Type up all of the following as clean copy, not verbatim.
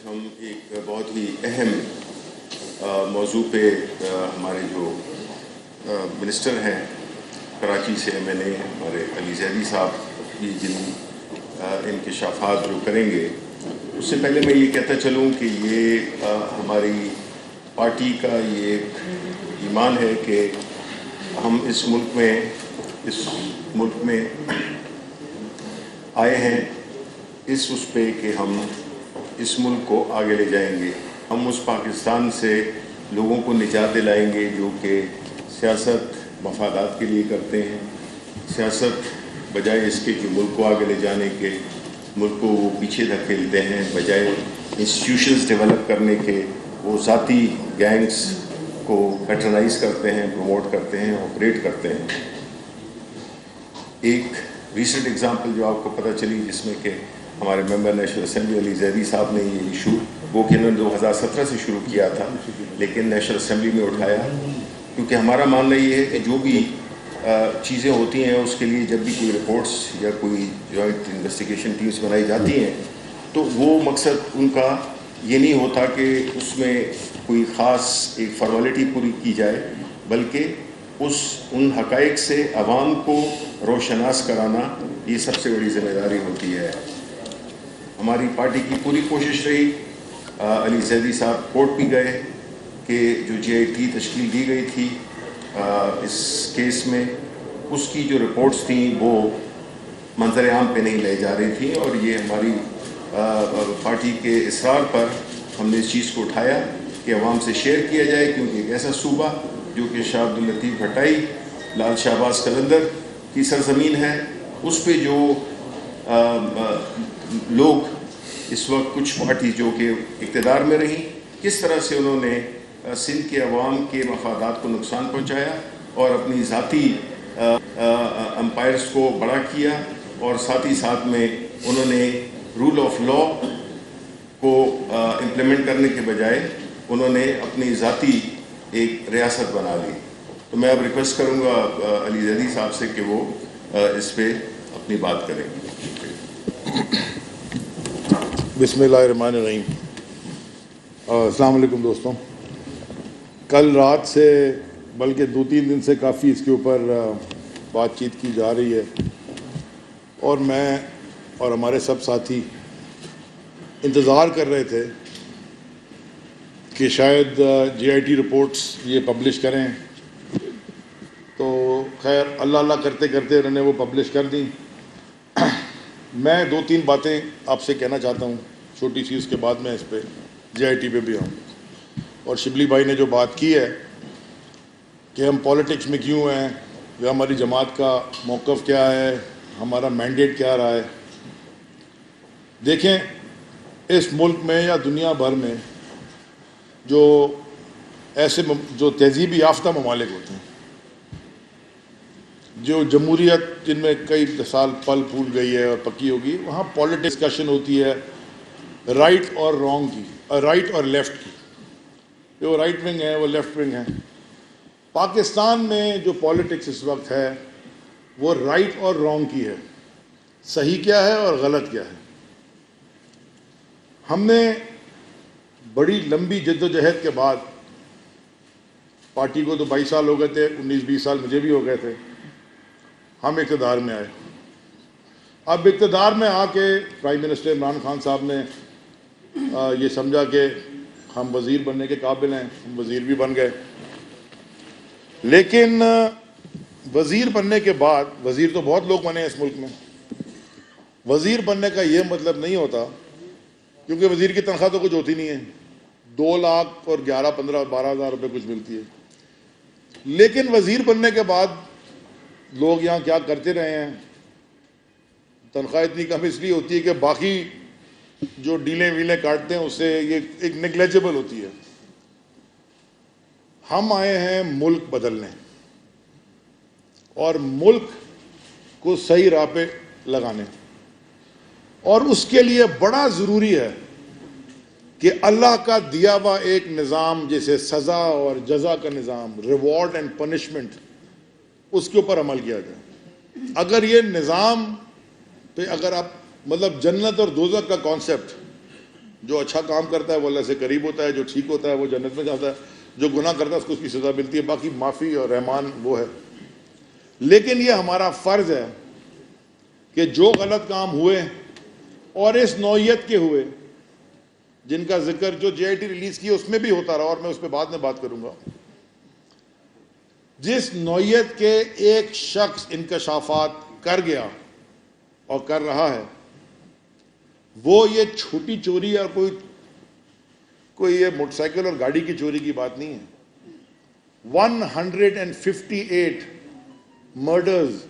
ہم ایک بہت ہی اہم موضوع پہ ہمارے جو منسٹر ہیں کراچی سے MNA ہمارے علی زیدی صاحب کی جن انکشافات جو کریں گے، اس سے پہلے میں یہ کہتا چلوں کہ یہ ہماری پارٹی کا یہ ایک ایمان ہے کہ ہم اس ملک میں آئے ہیں اس پہ کہ ہم اس ملک کو آگے لے جائیں گے. ہم اس پاکستان سے لوگوں کو نجات دلائیں گے جو کہ سیاست مفادات کے لیے کرتے ہیں، سیاست بجائے اس کے کہ ملک کو آگے لے جانے کے ملک کو وہ پیچھے دھکیلتے ہیں، بجائے انسٹیٹیوشنز ڈیولپ کرنے کے وہ ذاتی گینگز کو پیٹرنائز کرتے ہیں، پروموٹ کرتے ہیں، آپریٹ کرتے ہیں. ایک ریسنٹ ایگزامپل جو آپ کو پتہ چلی جس میں کہ ہمارے ممبر نیشنل اسمبلی علی زیدی صاحب نے یہ ایشو وہ کہ انہوں نے 2017 سے شروع کیا تھا لیکن نیشنل اسمبلی میں اٹھایا، کیونکہ ہمارا ماننا یہ ہے کہ جو بھی چیزیں ہوتی ہیں اس کے لیے جب بھی کوئی رپورٹس یا کوئی جوائنٹ انویسٹیگیشن ٹیمز بنائی جاتی ہیں تو وہ مقصد ان کا یہ نہیں ہوتا کہ اس میں کوئی خاص ایک فارمیلٹی پوری کی جائے، بلکہ ان حقائق سے عوام کو روشناس کرانا یہ سب سے بڑی ذمہ داری ہوتی ہے. ہماری پارٹی کی پوری کوشش رہی، علی زیدی صاحب کورٹ بھی گئے کہ جو GIT تشکیل دی گئی تھی اس کیس میں اس کی جو رپورٹس تھیں وہ منظر عام پہ نہیں لے جا رہی تھیں، اور یہ ہماری پارٹی کے اصرار پر ہم نے اس چیز کو اٹھایا کہ عوام سے شیئر کیا جائے، کیونکہ ایک ایسا صوبہ جو کہ شاہ عبداللطیف بھٹائی، لال شہباز قلندر کی سرزمین ہے، اس پہ جو لوگ اس وقت کچھ پارٹی جو کہ اقتدار میں رہیں کس طرح سے انہوں نے سندھ کے عوام کے مفادات کو نقصان پہنچایا اور اپنی ذاتی امپائرز کو بڑا کیا، اور ساتھ ہی ساتھ میں انہوں نے رول آف لا کو امپلیمنٹ کرنے کے بجائے انہوں نے اپنی ذاتی ایک ریاست بنا لی. تو میں اب ریکویسٹ کروں گا علی زیدی صاحب سے کہ وہ اس پہ اپنی بات کریں. بسم اللہ الرحمن الرحیم. السلام علیکم دوستوں. کل رات سے بلکہ 2-3 دن سے کافی اس کے اوپر بات چیت کی جا رہی ہے، اور میں اور ہمارے سب ساتھی انتظار کر رہے تھے کہ شاید GIT رپورٹس یہ پبلش کریں. تو خیر اللہ اللہ کرتے کرتے انہوں نے وہ پبلش کر دیں. میں 2-3 باتیں آپ سے کہنا چاہتا ہوں چھوٹی سی، اس کے بعد میں اس پہ GIT پہ بھی آؤں. اور شبلی بھائی نے جو بات کی ہے کہ ہم پولیٹکس میں کیوں ہیں، یا ہماری جماعت کا موقف کیا ہے، ہمارا مینڈیٹ کیا رہا ہے. دیکھیں اس ملک میں یا دنیا بھر میں جو ایسے جو تہذیبی یافتہ ممالک ہوتے ہیں، جو جمہوریت جن میں کئی سال پل پھول گئی ہے اور پکی ہوگی، وہاں پولیٹکس ڈسکشن ہوتی ہے رائٹ اور رانگ کی، رائٹ اور لیفٹ کی. جو رائٹ ونگ ہے وہ لیفٹ ونگ ہے. پاکستان میں جو پولیٹکس اس وقت ہے وہ رائٹ اور رانگ کی ہے، صحیح کیا ہے اور غلط کیا ہے. ہم نے بڑی لمبی جدوجہد کے بعد، پارٹی کو تو 22 سال ہو گئے تھے، 19-20 سال مجھے بھی ہو گئے تھے، ہم اقتدار میں آئے. اب اقتدار میں آ کے پرائم منسٹر عمران خان صاحب نے یہ سمجھا کہ ہم وزیر بننے کے قابل ہیں، ہم وزیر بھی بن گئے. لیکن وزیر بننے کے بعد، وزیر تو بہت لوگ بنے ہیں اس ملک میں، وزیر بننے کا یہ مطلب نہیں ہوتا، کیونکہ وزیر کی تنخواہ تو کچھ ہوتی نہیں ہے، 2 لاکھ اور 11, 15, 12 ہزار روپے کچھ ملتی ہے. لیکن وزیر بننے کے بعد لوگ یہاں کیا کرتے رہے ہیں، تنخواہ اتنی کم اس لیے ہوتی ہے کہ باقی جو ڈیلیں ویلیں کاٹتے ہیں اس سے یہ ایک نیگلیجبل ہوتی ہے. ہم آئے ہیں ملک بدلنے اور ملک کو صحیح راہ پہ لگانے، اور اس کے لیے بڑا ضروری ہے کہ اللہ کا دیا ہوا ایک نظام جیسے سزا اور جزا کا نظام، ریوارڈ اینڈ پنشمنٹ، اس کے اوپر عمل کیا جائے. اگر یہ نظام پہ اگر آپ مطلب جنت اور دوزخ کا کانسیپٹ جو اچھا کام کرتا ہے وہ اللہ سے قریب ہوتا ہے, جو ٹھیک ہوتا ہے وہ جنت میں جاتا ہے, جو گناہ کرتا ہے اس کو اس کی سزا ملتی ہے. باقی معافی اور رحمان وہ ہے. لیکن یہ ہمارا فرض ہے کہ جو غلط کام ہوئے اور اس نوعیت کے ہوئے جن کا ذکر جو جے آئی ٹی ریلیز کی اس میں بھی ہوتا رہا, اور میں اس پہ بعد میں بات کروں گا, جس نوعیت کے ایک شخص انکشافات کر گیا اور کر رہا ہے, وہ یہ چھوٹی چوری اور کوئی یہ موٹر سائیکل اور گاڑی کی چوری کی بات نہیں ہے. 158 مرڈرز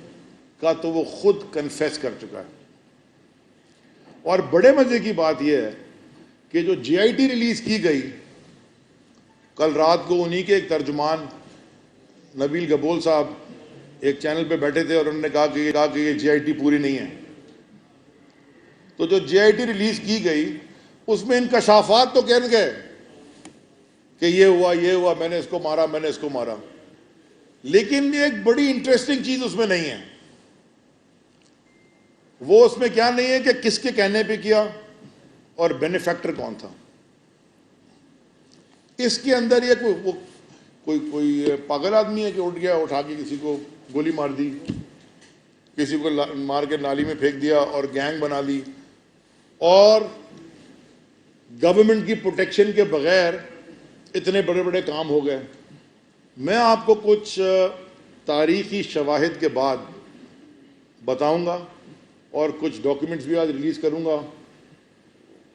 کا تو وہ خود کنفیس کر چکا ہے. اور بڑے مزے کی بات یہ ہے کہ جو جے آئی ٹی ریلیز کی گئی, کل رات کو انہی کے ایک ترجمان نبیل گبول صاحب ایک چینل پہ بیٹھے تھے اور انہوں نے کہا کہ یہ جے آئی ٹی پوری نہیں ہے. تو جو جے آئی ٹی ریلیز کی گئی اس میں انکشافات تو کہنے گئے کہ یہ ہوا, میں نے اس کو مارا, میں نے اس کو مارا, لیکن ایک بڑی انٹرسٹنگ چیز اس میں نہیں ہے. وہ اس میں کیا نہیں ہے کہ کس کے کہنے پہ کیا اور بینیفیکٹر کون تھا. اس کے اندر یہ کوئی پاگل آدمی ہے کہ اٹھ گیا, اٹھا کے کسی کو گولی مار دی, کسی کو مار کے نالی میں پھینک دیا اور گینگ بنا لی, اور گورنمنٹ کی پروٹیکشن کے بغیر اتنے بڑے بڑے کام ہو گئے. میں آپ کو کچھ تاریخی شواہد کے بعد بتاؤں گا اور کچھ ڈاکیومنٹس بھی آج ریلیز کروں گا.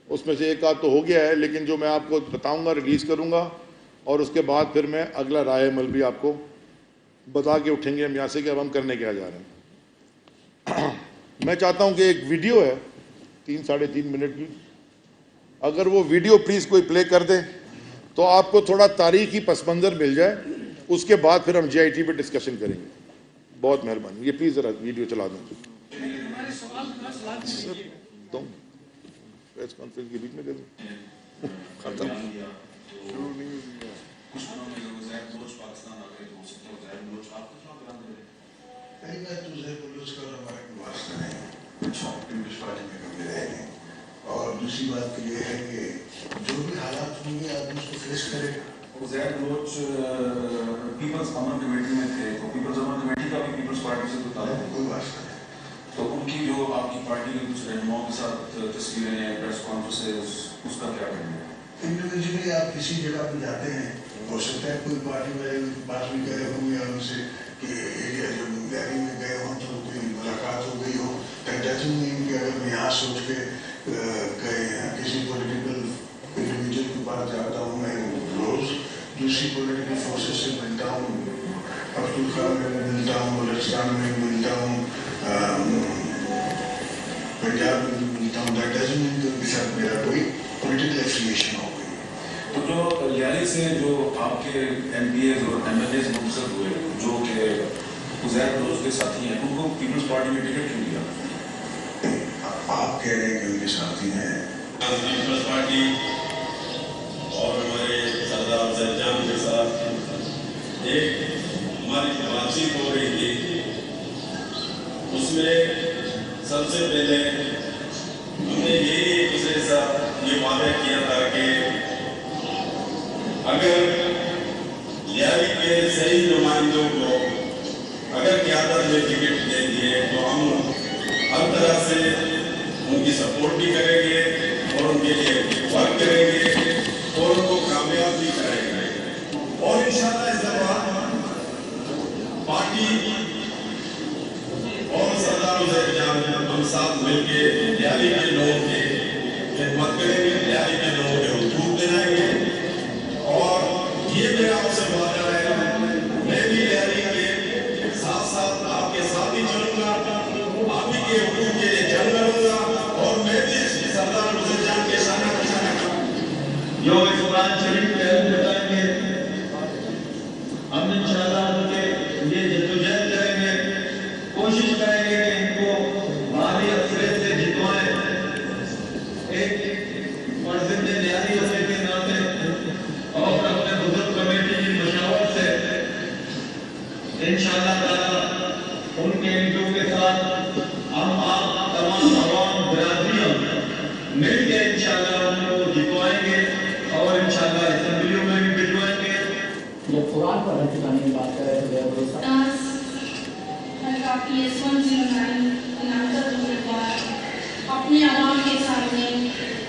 اس میں سے ایک آدھ تو ہو گیا ہے, لیکن جو میں آپ کو بتاؤں گا ریلیز کروں گا, اور اس کے بعد پھر میں اگلا رائے عمل بھی آپ کو بتا کے اٹھیں گے ہم یہاں سے کہ اب ہم کرنے کیا جا رہے ہیں. میں چاہتا ہوں کہ ایک ویڈیو ہے 3-3.5 منٹ کی, اگر وہ ویڈیو پلیز کوئی پلے کر دے تو آپ کو تھوڑا تاریخی پس منظر مل جائے. اس کے بعد پھر ہم جے آئی ٹی پہ ڈسکشن کریں گے. بہت مہربانی, یہ پلیز ذرا ویڈیو چلا دیں. پریس کانفرنس کے بیچ میں کر دیں. ختم. اور دوسری بات یہ ہے کہ جو بھی حالات ہوں گے آدمی اس کو فیس کرے گا. زید بلوچ پیپلز امن کمیٹی میں تھے, تو پیپلز امن کمیٹی کا بھی پیپلز پارٹی سے کوئی تعلق کوئی بات نہیں. تو ان کی جو آپ کی پارٹی کے کچھ رہنماؤں کے ساتھ تصویریں ہیں, پریس کانفرنسز, اس کا کیا کہنا ہے؟ انڈیویجولی آپ کسی جگہ پہ جاتے ہیں, ہو سکتا ہے کوئی پارٹی والے پاس بھی گئے ہوں یا ان سے کہ ایریا جو ریلی میں گئے ہوں تو کوئی ملاقات ہو گئی ہو. نہیں کہ اگر میں یہاں سوچ کے کسی پولیٹیکل انڈیویجول کے پاس جاتا ہوں, میں روز دوسری پولیٹیکل فورسز سے ملتا ہوں, پختونخوا میں ملتا ہوں, بلوچستان میں ملتا ہوں, پنجاب میں ملتا ہوں. دیٹ ڈزنٹ مین کہ ان کے ساتھ میرا کوئی پولیٹیکل ایفیلیشن ہو گئی. تو جو ریالی سے جو آپ کے ایم پی ایز اور ایم ایل ایز منتخب ہوئے جو کہ زید بلوچ کے ساتھی ہیں, ان کو پیپلز پارٹی میں ٹکٹ کیوں دیا؟ آپ کہہ رہے ہیں کہ ان کے ساتھی ہیں. پیپلز پارٹی اور ہمارے سردار زید جان کے ساتھ ایک ہماری بات چیت ہو رہی تھی. اس میں سب سے پہلے ہم نے یہی ایک دوسرے کے ساتھ یہ وعدہ کیا تھا کہ اگر لیاری کے صحیح نمائندوں کو اگر قیادت میں ٹکٹ دے دیے تو ہم ہر طرح سے ان کی سپورٹ بھی کریں گے اور ان کے لیے ورک کریں گے اور ان کو کامیاب بھی کریں گے. اور انشاءاللہ اس دفعہ پارٹی اور سردار زید جان ہم ساتھ مل کے لیاری کے لوگوں کی خدمت کریں گے, لیاری کے لوگوں کے حقوق دلائیں گے. اور یہ میرا آپ سے وعدہ ہے, میں بھی لیاری کے ساتھ ساتھ آپ کے ساتھ ہی چلوں گا, آپ ہی کے حقوق کے لیے جنگ لڑوں گا, اور میں بھی سردار زید جان کے شانہ بشانہ جو اس قرآن شریف کے علم بتائیں گے, ہم انشاءاللہ ان کے لیے جدوجہد کریں گے, کوشش کریں گے کہ ان کو بھاری اکثریت سے جتوائیں. ایک فرزند لیاری ہونے کے ناطے اور اپنے بزرگ کمیٹی کی مشاورت سے انشاءاللہ تعالیٰ ان کے انٹو کے ساتھ ہم آپ تمام عوام برادریوں مل کے انشاءاللہ ان کو آپ کا رد چکانے کی بات کر رہے تھے اپنے عوام کے سامنے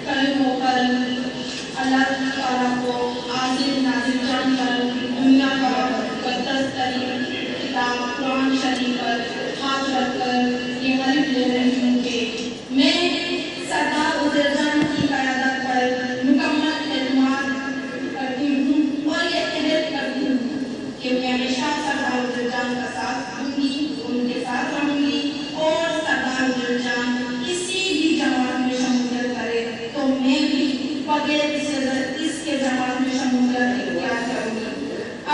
کل ہو کر اللہ تعالیٰ کو عاجل نازل جان کر دنیا کا مقدس ترین کتاب قرآن شریف پر ہاتھ رکھ کر یہ حلف لے رہی ہوں کہ میں سردار عزیر جان کی قیادت پر مکمل اعتماد کرتی ہوں اور یہ عہد کرتی ہوں کہ میں ہمیشہ سردار عزیر جان کا ساتھ دوں گی، ان کے ساتھ رہوں گی، اور سردار عزیر جان کسی بھی جماعت میں شمولیت کرے تو میں بھی بغیر اس کے جماعت میں شمولیت اختیار کروں گی۔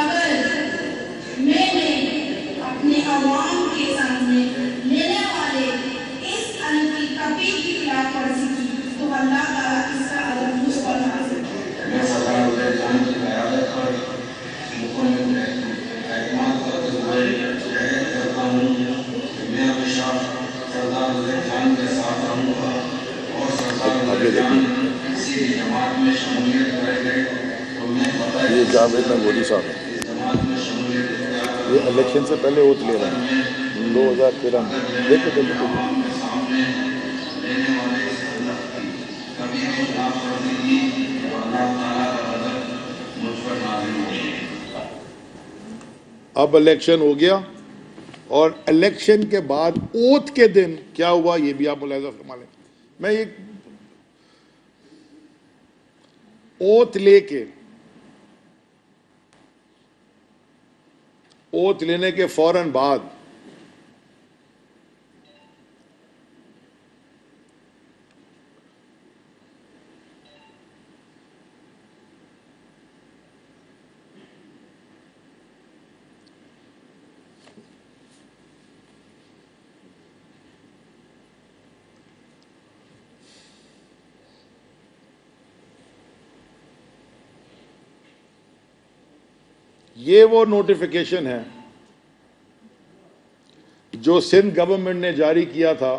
اگر میں نے اپنے عوام کے سامنے لینے والے اس عہد کی کبھی بھی خلاف ورزی کی تو اللہ تعالیٰ اس کا عذاب مجھ پر نازل کرے۔ میں سردار عزیر جان کی قیادت پر مکمل اعتماد کرتے ہوئے عہد کرتا ہوں کہ میں ہمیشہ سردار عزیر جان کے ساتھ رہوں گا اور سردار عزیر جان کسی بھی جماعت میں شمولیت کرے گئے تو میں بطور یہ جاوید گودی صاحب ہیں، اس جماعت میں شمولیت اختیار کروں یہ الیکشن سے پہلے اوت لے رہے ہیں 2013 میں۔ دیکھو عوام کے سامنے لینے والے اس ہدف کی کبھی بھی خلاف ورزی کی تو اللہ تعالیٰ کا غضب مجھ پر نازل ہوگا۔ اب الیکشن ہو گیا اور الیکشن کے بعد اوت کے دن کیا ہوا یہ بھی آپ ملاحظہ فرما لیں۔ میں یہ اوت لے کے اوت لینے کے فوراً بعد یہ وہ نوٹیفیکیشن ہے جو سندھ گورنمنٹ نے جاری کیا تھا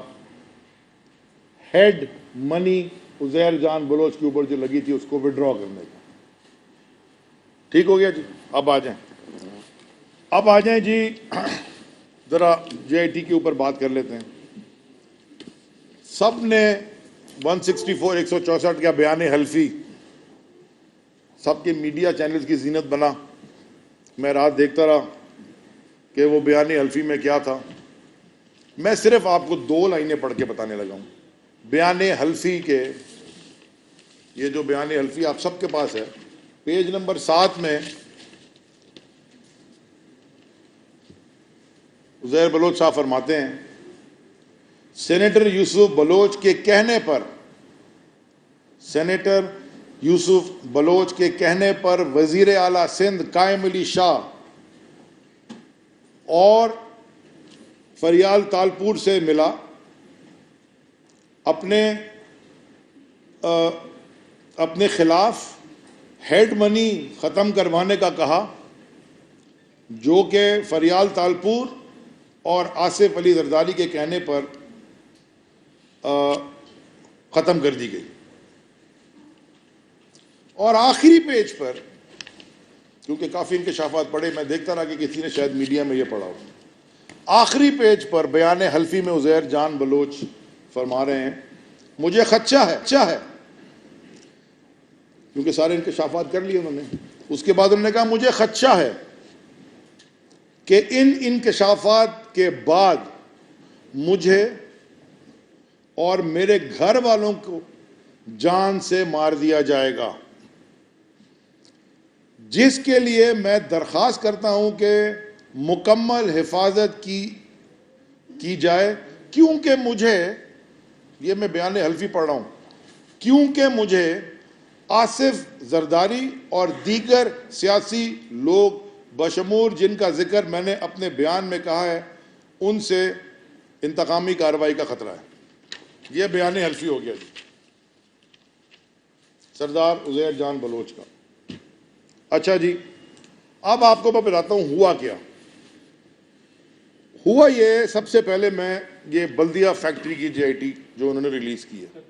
ہیڈ منی عزیر جان بلوچ کے اوپر جو لگی تھی اس کو وڈرا کرنے کا۔ ٹھیک ہو گیا جی، اب آ جائیں جی، ذرا جے آئی ٹی کے اوپر بات کر لیتے ہیں۔ سب نے 164 164 کا بیان حلفی سب کے میڈیا چینلز کی زینت بنا۔ میں رات دیکھتا رہا کہ وہ بیان حلفی میں کیا تھا۔ میں صرف آپ کو 2 لائنیں پڑھ کے بتانے لگا ہوں بیان حلفی کے۔ یہ جو بیان حلفی آپ سب کے پاس ہے، پیج نمبر 7 میں عزیر بلوچ صاحب فرماتے ہیں، سینیٹر یوسف بلوچ کے کہنے پر وزیر اعلیٰ سندھ قائم علی شاہ اور فریال تالپور سے ملا، اپنے خلاف ہیڈ منی ختم کروانے کا کہا، جو کہ فریال تالپور اور آصف علی زرداری کے کہنے پر ختم کر دی گئی۔ اور آخری پیج پر، کیونکہ کافی انکشافات پڑھے، میں دیکھتا رہا کہ کسی نے شاید میڈیا میں یہ پڑھا ہو، آخری پیج پر بیان حلفی میں عزیر جان بلوچ فرما رہے ہیں، مجھے خدشہ ہے، کیونکہ سارے انکشافات کر لیے انہوں نے۔ اس کے بعد انہوں نے کہا مجھے خدشہ ہے کہ ان انکشافات کے بعد مجھے اور میرے گھر والوں کو جان سے مار دیا جائے گا، جس کے لیے میں درخواست کرتا ہوں کہ مکمل حفاظت کی جائے، کیونکہ مجھے، یہ میں بیان حلفی پڑھ رہا ہوں، کیونکہ مجھے آصف زرداری اور دیگر سیاسی لوگ بشمول جن کا ذکر میں نے اپنے بیان میں کہا ہے، ان سے انتقامی کارروائی کا خطرہ ہے۔ یہ بیان حلفی ہو گیا جی سردار عزیر جان بلوچ کا۔ اچھا جی، اب آپ کو میں بتاتا ہوں ہوا کیا ہوا۔ یہ سب سے پہلے میں یہ بلدیہ فیکٹری کی جے آئی ٹی جو انہوں نے ریلیز کی ہے،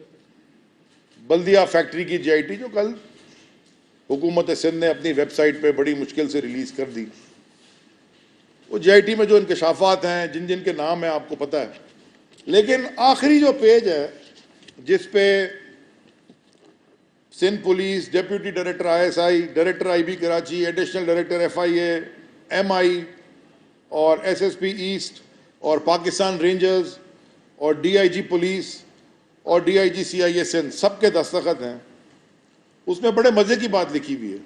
بلدیہ فیکٹری کی جے آئی ٹی جو کل حکومت سندھ نے اپنی ویب سائٹ پہ بڑی مشکل سے ریلیز کر دی. وہ جے آئی ٹی میں جو انکشافات ہیں جن جن کے نام ہیں آپ کو پتہ ہے. لیکن آخری جو پیج ہے جس پہ Sindh police, deputy director I S I, director I B Karachi, additional director F I A, M I اور ایس ایس پی ایسٹ اور پاکستان رینجرز اور ڈی آئی جی پولیس اور D I G C I A Sindh سب کے دستخط ہیں. اس میں بڑے مزے کی بات لکھی ہوئی ہے.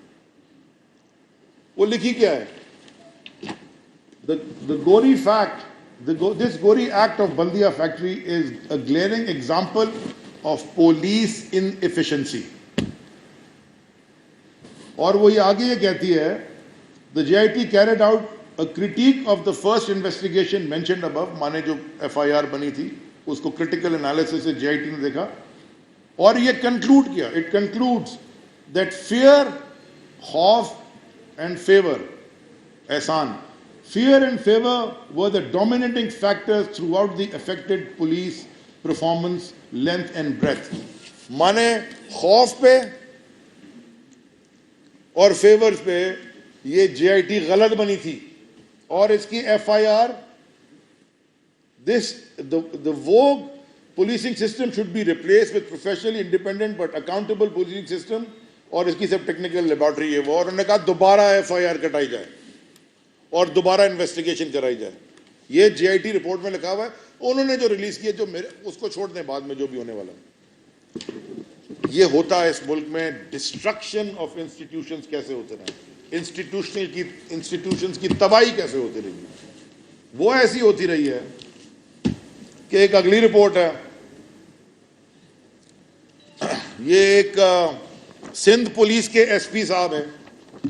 وہ لکھی کیا ہے؟ The Gori fact, this Gori act of Baldia factory is a glaring example of police inefficiency. اور وہ یہ آگے یہ کہتی ہے the JIT carried out a critique of the first investigation mentioned above. مانے جو ایف آئی آر بنی تھی اس کو critical analysis سے JIT نے دیکھا اور یہ conclude کیا. It concludes that fear, خوف and favor, Ehsan, fear and favor were the dominating factors throughout the affected police performance, length and breadth. مانے خوف پہ اور فیورز پہ یہ جے آئی ٹی غلط بنی تھی اور اس کی F I R the vogue policing system should be replaced with professionally independent but accountable policing system. اور اس کی سب ٹیکنیکل لیبارٹری ہے وہ. اور انہوں نے کہا دوبارہ ایف آئی آر کٹائی جائے اور دوبارہ انویسٹیگیشن کرائی جائے. یہ جے آئی ٹی رپورٹ میں لکھا ہوا ہے. انہوں نے جو ریلیز کیا جو اس کو چھوڑ دیں بعد میں جو بھی ہونے والا ہے. یہ ہوتا ہے اس ملک میں ڈسٹرکشن آف انسٹیٹیوشنز کیسے ہوتے رہے, انسٹیٹیوشنز کی تباہی کیسے ہوتی رہی. وہ ایسی ہوتی رہی ہے کہ ایک اگلی رپورٹ ہے. یہ ایک سندھ پولیس کے ایس پی صاحب ہیں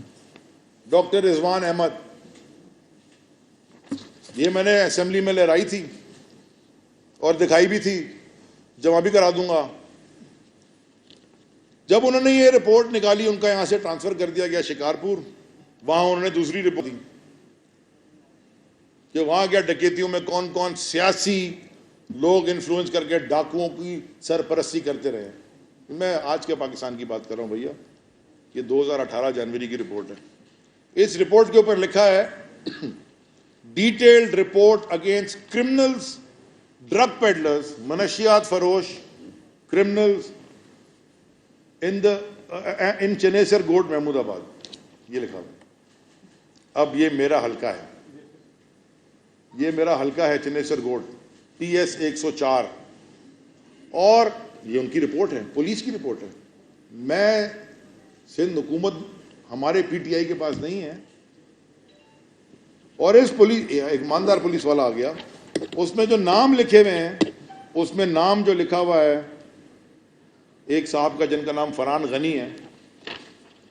ڈاکٹر رضوان احمد. یہ میں نے اسمبلی میں لہرائی تھی اور دکھائی بھی تھی, جمع بھی کرا دوں گا. جب انہوں نے یہ رپورٹ نکالی ان کا یہاں سے ٹرانسفر کر دیا گیا شکارپور. وہاں انہوں نے دوسری رپورٹ دی کہ وہاں کیا ڈکیتیوں میں کون کون سیاسی لوگ انفلوئنس کر کے ڈاکوؤں کی سرپرستی کرتے رہے. میں آج کے پاکستان کی بات کر رہا ہوں بھیا, یہ 2018 جنوری کی رپورٹ ہے. اس رپورٹ کے اوپر لکھا ہے detailed report against criminals, drug peddlers, منشیات فروش, کرمنلز ان چنیسر گوٹ محمود آباد. یہ لکھا ہے. اب یہ میرا حلقہ ہے, یہ میرا حلقہ ہے چنیسر گوٹ, پی ایس 104. اور یہ ان کی رپورٹ ہے, پولیس کی رپورٹ ہے. میں سندھ حکومت ہمارے پی ٹی آئی کے پاس نہیں ہے. اور اس پولیس ایک ایماندار پولیس والا آ گیا, اس میں جو نام لکھے ہوئے ہیں اس میں نام جو لکھا ہوا ہے ایک صاحب کا جن کا نام فرحان غنی ہے,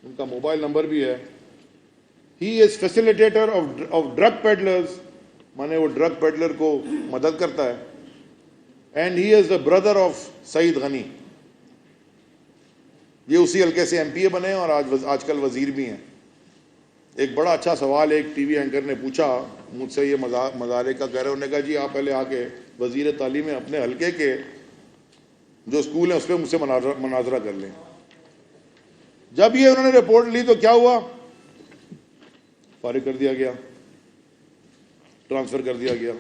ان کا موبائل نمبر بھی ہے. He is facilitator of drug peddlers, مانے وہ ڈرگ پیڈلر کو مدد کرتا ہے. And he is the brother of Saeed Ghani. یہ اسی حلقے سے ایم پی اے بنے اور آج کل وزیر بھی ہیں. ایک بڑا اچھا سوال ایک ٹی وی اینکر نے پوچھا مجھ سے, یہ مظاہرے کا کہہ رہے, انہوں نے کہا جی آپ پہلے آ کے وزیر تعلیم اپنے حلقے کے جو اسکول ہیں اس پہ مجھ سے مناظرہ کر لیں. جب یہ انہوں نے رپورٹ لی تو کیا ہوا, فارغ کر دیا گیا, ٹرانسفر کر دیا گیا.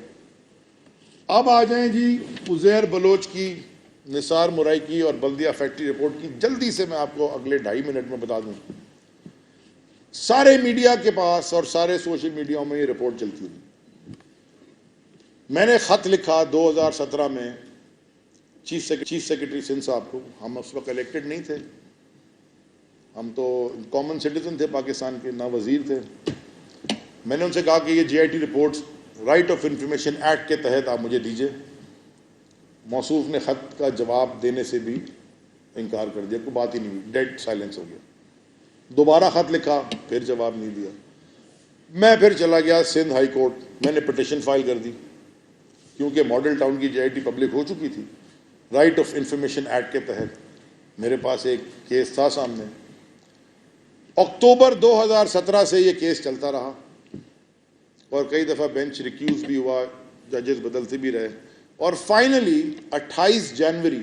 اب آ جائیں جی عزیر بلوچ کی, نثار مرائی کی اور بلدیہ فیکٹری رپورٹ کی. جلدی سے میں آپ کو اگلے 2.5 منٹ میں بتا دوں. سارے میڈیا کے پاس اور سارے سوشل میڈیا میں یہ رپورٹ چلتی ہوئی. میں نے خط لکھا 2017 میں چیف سیکرٹری سندھ صاحب کو. ہم اس وقت الیکٹڈ نہیں تھے, ہم تو کامن سٹیزن تھے پاکستان کے, نہ وزیر تھے. میں نے ان سے کہا کہ یہ J I T reports right of information act کے تحت آپ مجھے دیجئے. موصوف نے خط کا جواب دینے سے بھی انکار کر دیا, کوئی بات ہی نہیں ہوئی, ڈیڈ سائلنس ہو گیا. دوبارہ خط لکھا, پھر جواب نہیں دیا. میں پھر چلا گیا سندھ ہائی کورٹ. میں نے پٹیشن فائل کر دی کیونکہ ماڈل ٹاؤن کی جے آئی ٹی پبلک ہو چکی تھی. رائٹ آف انفارمیشن ایکٹ کے تحت میرے پاس ایک کیس تھا سامنے. اکتوبر 2017 سے یہ کیس چلتا رہا اور کئی دفعہ بینچ ریکیوز بھی ہوا, ججز بدلتے بھی رہے. اور فائنلی 28 جنوری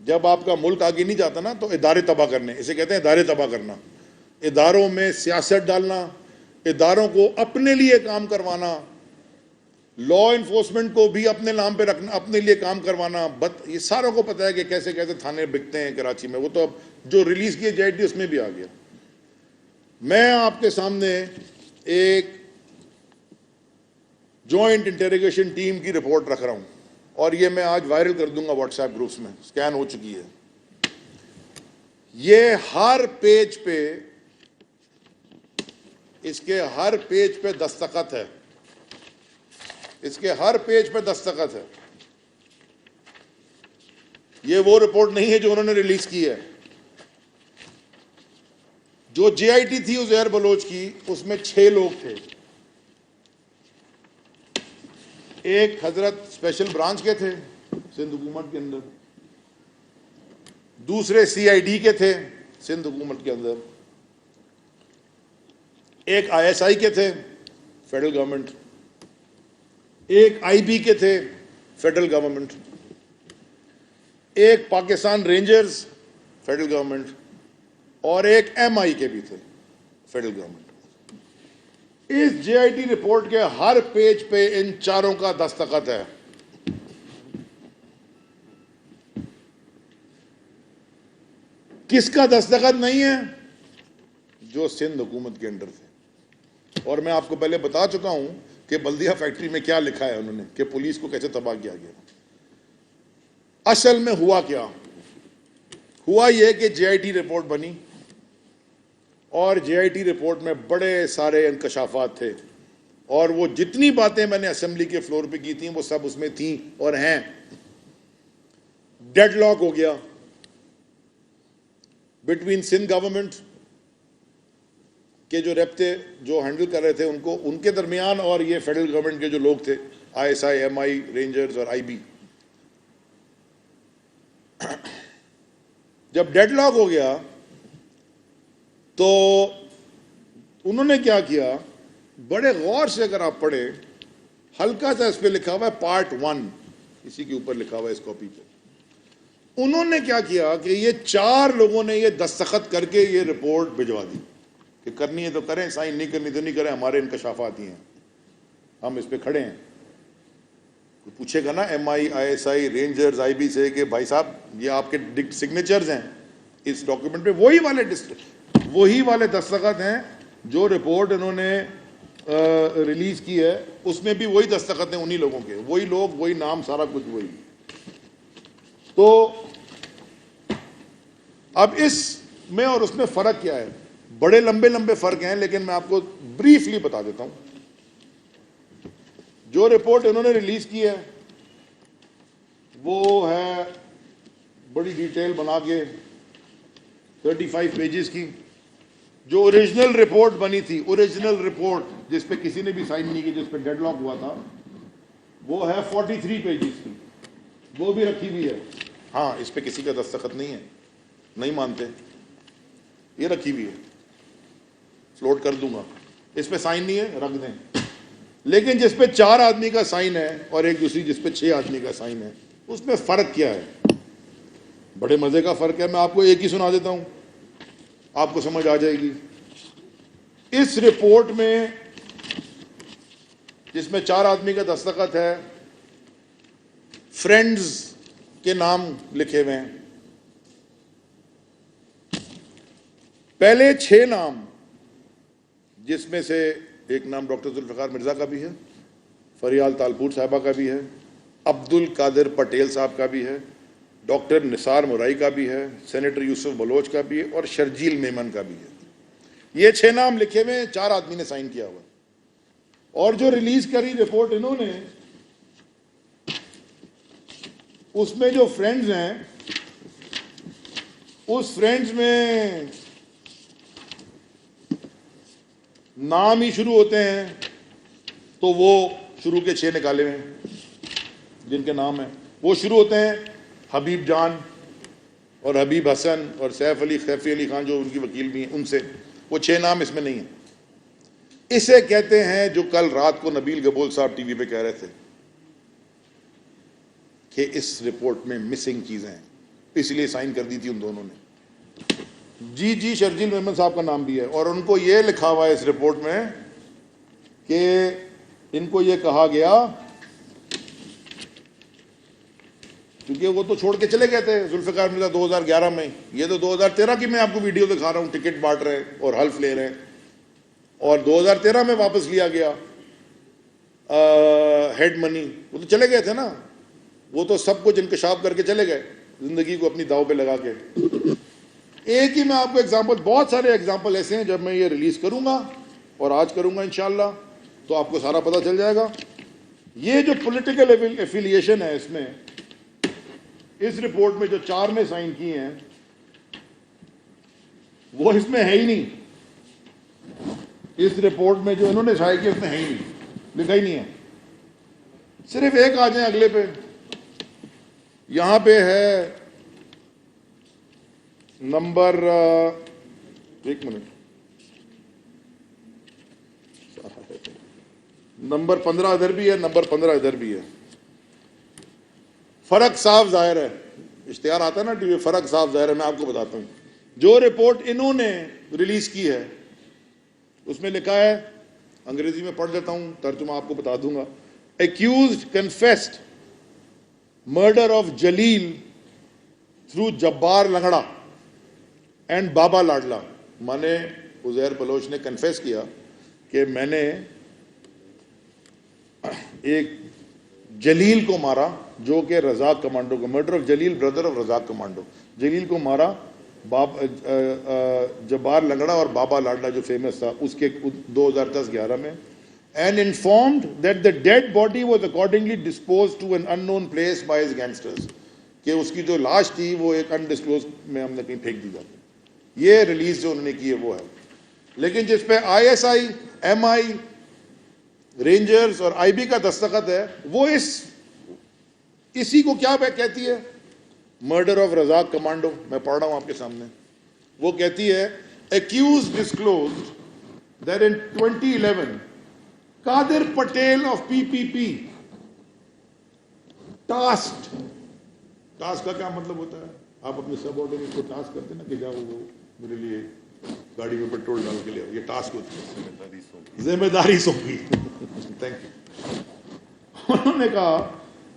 جب آپ کا ملک آگے نہیں جاتا نا تو ادارے تباہ کرنے، اسے کہتے ہیں ادارے تباہ کرنا، اداروں میں سیاست ڈالنا، اداروں کو اپنے لیے کام کروانا، لا انفورسمنٹ کو بھی اپنے نام پہ رکھنا، اپنے لیے کام کروانا، یہ ساروں کو پتہ ہے کہ کیسے کیسے تھانے بکتے ہیں کراچی میں. وہ تو اب جو ریلیز کیے جے ٹی اس میں بھی آ گیا. میں آپ کے سامنے ایک جوائنٹ انٹیروگیشن ٹیم کی رپورٹ رکھ رہا ہوں، اور یہ میں آج وائرل کر دوں گا واٹس ایپ گروپس میں، سکین ہو چکی ہے. یہ ہر پیج پہ، اس کے ہر پیج پہ دستخط ہے، اس کے ہر پیج پہ دستخط ہے. یہ وہ رپورٹ نہیں ہے جو انہوں نے ریلیز کی ہے. جو جے آئی ٹی تھی عزیر بلوچ کی، اس میں 6 لوگ تھے. ایک حضرت اسپیشل برانچ کے تھے سندھ حکومت کے اندر، دوسرے سی آئی ڈی کے تھے سندھ حکومت کے اندر، ایک آئی ایس آئی کے تھے فیڈرل گورنمنٹ، ایک آئی بی کے تھے فیڈرل گورنمنٹ، ایک پاکستان رینجرز فیڈرل گورنمنٹ، اور ایک ایم آئی کے بھی تھے فیڈرل گورنمنٹ. اس جے آئی ٹی رپورٹ کے ہر پیج پہ ان چاروں کا دستخط ہے. کس کا دستخط نہیں ہے؟ جو سندھ حکومت کے انڈر تھے. اور میں آپ کو پہلے بتا چکا ہوں کہ بلدیہ فیکٹری میں کیا لکھا ہے انہوں نے، کہ پولیس کو کیسے تباہ کیا گیا. اصل میں ہوا کیا؟ ہوا یہ کہ جے آئی ٹی رپورٹ بنی، اور جے آئی ٹی رپورٹ میں بڑے سارے انکشافات تھے، اور وہ جتنی باتیں میں نے اسمبلی کے فلور پہ کی تھیں وہ سب اس میں تھیں اور ہیں. ڈیڈ لاک ہو گیا بٹوین سندھ گورنمنٹ کے جو رابطے جو ہینڈل کر رہے تھے ان کے درمیان، اور یہ فیڈرل گورنمنٹ کے جو لوگ تھے، I S I, M I, rangers اور آئی بی. جب ڈیڈ لاک ہو گیا تو انہوں نے کیا کیا، بڑے غور سے اگر آپ پڑھیں، ہلکا سا اس پہ لکھا ہوا ہے پارٹ 1، اسی کے اوپر لکھا ہوا ہے اس کاپی پہ. انہوں نے کیا کیا کہ یہ 4 لوگوں نے یہ دستخط کر کے یہ رپورٹ بھجوا دی کہ کرنی ہے تو کریں، سائن نہیں کرنی تو نہیں کریں، ہمارے انکشافات ہی ہیں، ہم اس پہ کھڑے ہیں. کوئی پوچھے گا نا M I, I S I, rangers, I B سے کہ بھائی صاحب یہ آپ کے سگنیچرز ہیں اس ڈاکیومنٹ پہ، وہی والے دستخط ہیں جو رپورٹ انہوں نے ریلیز کی ہے، اس میں بھی وہی دستخط ہیں انہی لوگوں کے، وہی لوگ، وہی نام، سارا کچھ وہی. تو اب اس میں اور اس میں فرق کیا ہے؟ بڑے لمبے لمبے فرق ہیں، لیکن میں آپ کو بریفلی بتا دیتا ہوں. جو رپورٹ انہوں نے ریلیز کی ہے وہ ہے بڑی ڈیٹیل بنا کے 35 پیجز کی. جو اوریجنل رپورٹ بنی تھی، اوریجنل رپورٹ جس پہ کسی نے بھی سائن نہیں کی، جس پہ ڈیڈ لاک ہوا تھا، وہ ہے 43 پیجز کی، وہ بھی رکھی ہوئی ہے. ہاں، اس پہ کسی کا دستخط نہیں ہے، نہیں مانتے، یہ رکھی ہوئی ہے، فلوٹ کر دوں گا. اس پہ سائن نہیں ہے، رکھ دیں. لیکن جس پہ 4 آدمی کا سائن ہے اور ایک دوسری جس پہ 6 آدمی کا سائن ہے، اس میں فرق کیا ہے؟ بڑے مزے کا فرق ہے. میں آپ کو ایک ہی سنا دیتا ہوں، آپ کو سمجھ آ جائے گی. اس رپورٹ میں جس میں 4 آدمی کا دستخط ہے، فرینڈز کے نام لکھے ہوئے ہیں. پہلے 6 نام، جس میں سے ایک نام ڈاکٹر ذوالفقار مرزا کا بھی ہے، فریال تالپور صاحبہ کا بھی ہے، عبد القادر پٹیل صاحب کا بھی ہے، ڈاکٹر نثار مورائی کا بھی ہے، سینیٹر یوسف بلوچ کا بھی ہے، اور شرجیل میمن کا بھی ہے. یہ 6 نام لکھے ہوئے، 4 آدمی نے سائن کیا ہوا. اور جو ریلیز کری رپورٹ انہوں نے، اس میں جو فرینڈز ہیں، اس فرینڈز میں نام ہی شروع ہوتے ہیں تو وہ شروع کے 6 نکالے ہوئے ہیں جن کے نام ہیں. وہ شروع ہوتے ہیں حبیب جان اور حبیب حسن اور سیف علی، خیفی علی خان جو ان کی وکیل بھی ہیں، ان سے. وہ 6 نام اس میں نہیں ہیں. اسے کہتے ہیں جو کل رات کو نبیل گبول صاحب ٹی وی پہ کہہ رہے تھے کہ اس رپورٹ میں مسنگ چیزیں ہیں. اس لیے سائن کر دی تھی ان دونوں نے. جی شرجیل میمن صاحب کا نام بھی ہے, اور ان کو یہ لکھا ہوا ہے اس رپورٹ میں کہ ان کو یہ کہا گیا, کیونکہ وہ تو چھوڑ کے چلے گئے تھے ذوالفقار مرزا 2011 میں, یہ تو 2013 کی میں آپ کو ویڈیو دکھا رہا ہوں, ٹکٹ بانٹ رہے ہیں اور حلف لے رہے ہیں, اور 2013 میں واپس لیا گیا ہیڈ منی. وہ تو چلے گئے تھے نا, وہ تو سب کچھ انکشاف کر کے چلے گئے, زندگی کو اپنی داؤ پہ لگا کے. ایک ہی میں آپ کو ایگزامپل, بہت سارے ایگزامپل ایسے ہیں, جب میں یہ ریلیز کروں گا اور آج کروں گا انشاءاللہ تو آپ کو سارا پتہ چل جائے گا. یہ جو پولیٹیکل ایفیلیشن ہے اس میں, اس رپورٹ میں جو 4 میں سائن کی ہیں وہ اس میں ہے ہی نہیں. اس رپورٹ میں جو انہوں نے شائع کی اس میں ہے ہی نہیں, لکھا ہی نہیں ہے. صرف ایک آ جائیں اگلے پہ, یہاں پہ ہے نمبر, ایک منٹ, نمبر 15 ادھر بھی ہے, نمبر 15 ادھر بھی ہے. فرق صاف ظاہر ہے, اشتہار آتا ہے نا ٹی وی, فرق صاف ظاہر ہے. میں آپ کو بتاتا ہوں جو رپورٹ انہوں نے ریلیز کی ہے اس میں لکھا ہے, انگریزی میں پڑھ لیتا ہوں, ترجمہ آپ کو بتا دوں گا. Accused confessed murder of Jalil through Jabbar Langda and Baba Ladla. مانے عزیر بلوچ نے کنفیس کیا کہ میں نے ایک جلیل کو مارا جو کہ رزاق کمانڈو کو, murder of Jalil brother of Razzaq commando, Jalil کو مارا جبار لنگڑا اور بابا لاڈلا جو فیمس تھا اس کے 2010-11 میں. And informed that the dead body was accordingly disposed to an unknown place by his gangsters. کہ اس کی جو لاش تھی وہ ایک undisclosed میں ہم نے کہیں پھینک دی جاتی. یہ ریلیز جو انہوں نے کی ہے وہ ہے. لیکن جس پہ ISI, MI, رینجرز اور IB کا دستخط ہے وہ اسی کو کیا کہتی ہے, مرڈر آف رزاق کمانڈو. میں پڑھ رہا ہوں آپ کے سامنے. وہ کہتی ہے accused disclosed that in 2011 Qadir Patel of PPP tasked, task کا کیا مطلب ہوتا ہے, آپ اپنے سب آرڈیننس کو ٹاسک کرتے ہیں نا کہ جاؤ وہ میرے لیے گاڑی میں پیٹرول ڈال کے لے آؤ, یہ ٹاسک ہوتی ہے, ذمہ داری سونپی. Thank you. انہوں نے کہا,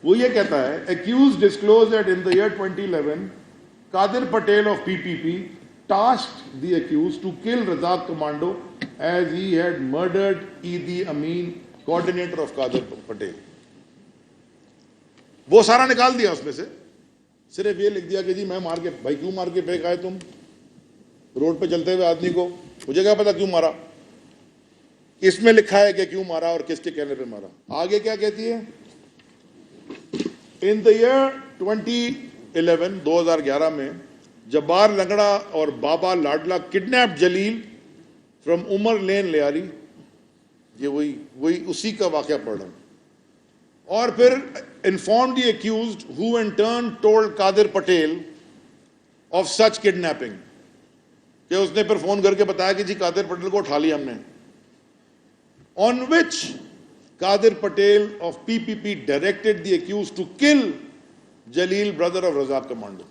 وہ یہ کہتا ہے accused disclosed that in the year 2011 Qadir Patel of PPP tasked the accused to kill Razak Commando as he had murdered Idi Amin, coordinator of Qadir Patel. وہ سارا نکال دیا اس میں سے, صرف یہ لکھ دیا کہ جی میں مار کے, بھائی کیوں مار کے پھینک آئے تم روڈ پہ چلتے ہوئے آدمی کو, مجھے کیا پتا کیوں مارا. اس میں لکھا ہے کہ کیوں مارا اور کس کے کہنے پہ مارا. آگے کیا کہتی ہے, ان دا ایئر 2011 2011 میں جبار لنگڑا اور بابا لاڈلا کڈنیپ جلیل فرام عمر لین لیاری. یہ وہی اسی کا واقعہ پڑھ رہا ہوں. اور پھر informed the accused who in turn told Qadir Patel of such kidnapping. کہ اس نے پھر فون کر کے بتایا کہ جی قادر پٹیل کو اٹھا لیا ہم نے. On which Qadir Patel of PPP directed the accused to kill Jalil, brother of Razak Commando.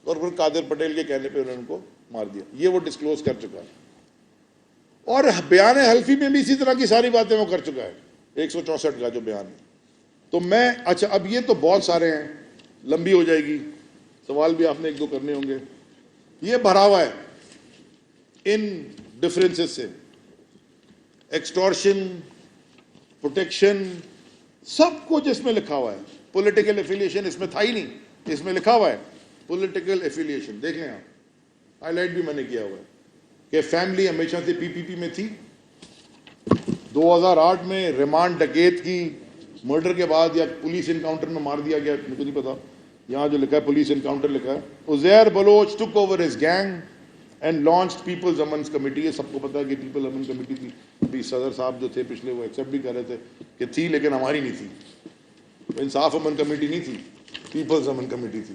اور پھر قادر پٹیل کے کہنے پہ انہوں نے ان کو مار دیا. یہ وہ ڈسکلوز کر چکا ہے, اور بیان حلفی میں بھی اسی طرح کی ساری باتیں وہ کر چکا ہے, 164 کا جو بیان ہے. تو میں اچھا اب یہ تو بہت سارے ہیں, لمبی ہو جائے گی, سوال بھی آپ نے ایک دو کرنے ہوں گے. یہ بھرا ہوا ہے ان ڈفرینسز سے, ایکسٹورشن, پروٹیکشن, سب کچھ اس میں لکھا ہوا ہے. پولیٹیکل ایفیلیشن اس میں تھا ہی نہیں, اس میں لکھا ہوا ہے پولیٹیکل ایفیلیشن. دیکھ لیں آپ, ہائی لائٹ بھی میں نے کیا ہوا ہے کہ فیملی ہمیشہ سے پی پی پی میں تھی. 2008 میں ریمانڈ ڈکیت کی مرڈر کے بعد یا پولیس انکاؤنٹر میں مار دیا گیا, مجھے نہیں پتا, یہاں جو لکھا ہے پولیس انکاؤنٹر لکھا ہے. Uzair Baloch took over his gang and launched peoples امنز کمیٹی. یہ سب کو پتا ہے کہ پیپل امن کمیٹی تھی. ابھی صدر صاحب جو تھے پچھلے وہ ایکسیپٹ بھی کر رہے تھے کہ تھی, لیکن ہماری نہیں تھی. انصاف امن کمیٹی نہیں تھی, پیپلز امن کمیٹی تھی.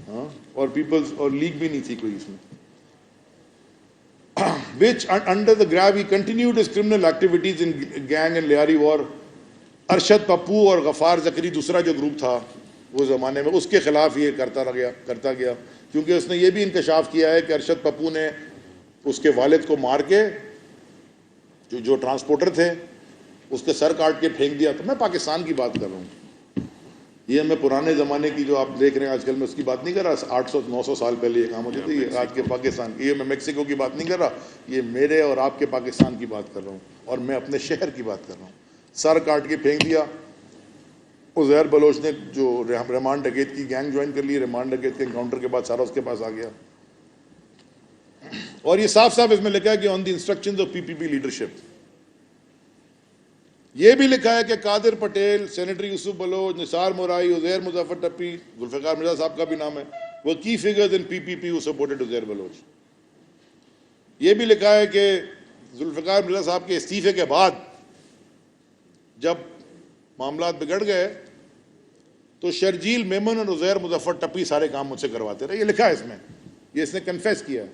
ہاں, اور پیپلز اور لیگ بھی نہیں تھی کوئی اس میں. which under the grab he continued his criminal activities in gang and Liari war. Arshad Pappu اور غفار زکری دوسرا جو گروپ تھا, وہ زمانے میں اس کے خلاف یہ کرتا گیا کیونکہ اس نے یہ بھی انکشاف کیا ہے کہ ارشد پپو نے اس کے والد کو مار کے جو ٹرانسپورٹر تھے اس کے سر کاٹ کے پھینک دیا. تو میں پاکستان کی بات کر رہا ہوں, یہ میں پرانے زمانے کی جو آپ دیکھ رہے ہیں آج کل میں اس کی بات نہیں کر رہا. 800-900 سال پہلے یہ کام ہوتے تھے. یہ آج کے پاکستان, یہ میں میکسیکو کی بات نہیں کر رہا, یہ میرے اور آپ کے پاکستان کی بات کر رہا ہوں, اور میں اپنے شہر کی بات کر رہا ہوں. سر کاٹ کے پھینک دیا. عزیر بلوچ نے جو رحمان ڈکیت کی گینگ جوائن کر لی, رحمان ڈکیت کے انکاؤنٹر کے بعد سارا اس کے پاس آ گیا. اور یہ صاف صاف اس میں لکھا ہے کہ آن دی انسٹرکشنز آف PPP لیڈرشپ. یہ بھی لکھا ہے کہ قادر پٹیل, سینیٹر یوسف بلوچ, نثار مورائی, عزیر مظفر ٹپی, ذوالفقار مرزا صاحب کا بھی نام ہے, وہ کی figures in PPP who supported Uzair Baloch. یہ بھی لکھا ہے کہ ذوالفقار مرزا صاحب کے استعفے کے بعد جب معاملات بگڑ گئے تو شرجیل میمن اور عزیر مظفر ٹپی سارے کام مجھ سے کرواتے رہے. یہ لکھا ہے اس میں, یہ اس نے کنفیس کیا ہے.